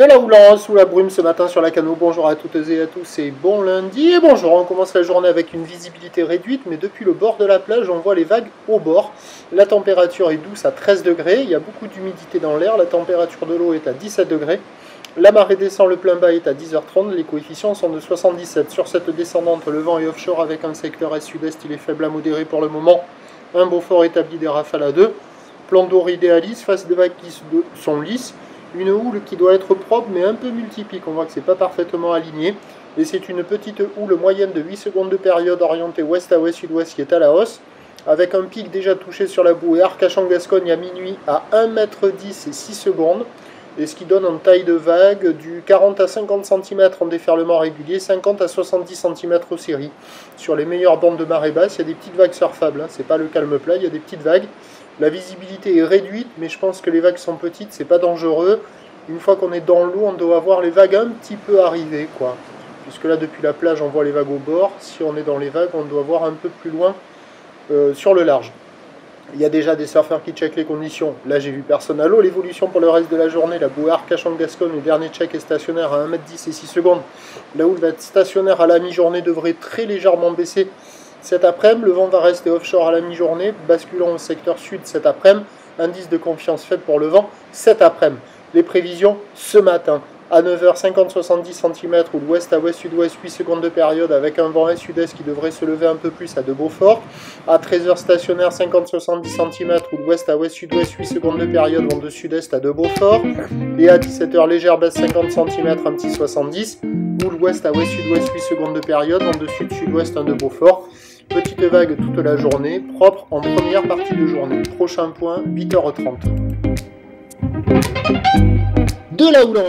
De la houlance sous la brume ce matin sur la Cano. Bonjour à toutes et à tous et bon lundi. Et bonjour, on commence la journée avec une visibilité réduite, mais depuis le bord de la plage, on voit les vagues au bord. La température est douce à 13 degrés, il y a beaucoup d'humidité dans l'air, la température de l'eau est à 17 degrés. La marée descend, le plein bas est à 10h30, les coefficients sont de 77. Sur cette descendante, le vent est offshore avec un secteur est-sud-est, il est faible à modéré pour le moment. Un Beaufort établi des rafales à 2. Plan d'eau idéalise, face des vagues qui sont lisses. Une houle qui doit être propre mais un peu multipique, on voit que c'est pas parfaitement aligné. Et c'est une petite houle moyenne de 8 secondes de période orientée ouest à ouest sud-ouest qui est à la hausse. Avec un pic déjà touché sur la bouée Arcachon-Gascogne à minuit à 1,10 m et 6 secondes. Et ce qui donne en taille de vague du 40 à 50 cm en déferlement régulier, 50 à 70 cm aux séries. Sur les meilleures bandes de marée basse, il y a des petites vagues surfables, c'est pas le calme plat, il y a des petites vagues. La visibilité est réduite, mais je pense que les vagues sont petites, c'est pas dangereux. Une fois qu'on est dans l'eau, on doit voir les vagues un petit peu arriver, quoi. Puisque là, depuis la plage, on voit les vagues au bord. Si on est dans les vagues, on doit voir un peu plus loin sur le large. Il y a déjà des surfeurs qui checkent les conditions. Là, j'ai vu personne à l'eau. L'évolution pour le reste de la journée, la bouée Arcachon-Gascogne, le dernier check est stationnaire à 1,10 m et 6 secondes. La houle va être stationnaire à la mi-journée, devrait très légèrement baisser cet après-midi. Le vent va rester offshore à la mi-journée, basculant au secteur sud cet après-midi. Indice de confiance faible pour le vent cet après-midi. Les prévisions ce matin. À 9 h 50-70 cm ou l'ouest à ouest sud-ouest 8 secondes de période avec un vent est-sud-est qui devrait se lever un peu plus à de Beaufort. À 13 h stationnaire 50-70 cm ou l'ouest à ouest sud-ouest 8 secondes de période vent de sud-est à de Beaufort. Et à 17 h légère baisse 50 cm un petit 70 ou l'ouest à ouest sud-ouest 8 secondes de période vent de sud-sud-ouest un de Beaufort. Petite vague toute la journée, propre en première partie de journée. Prochain point, 8 h 30. De la houlance.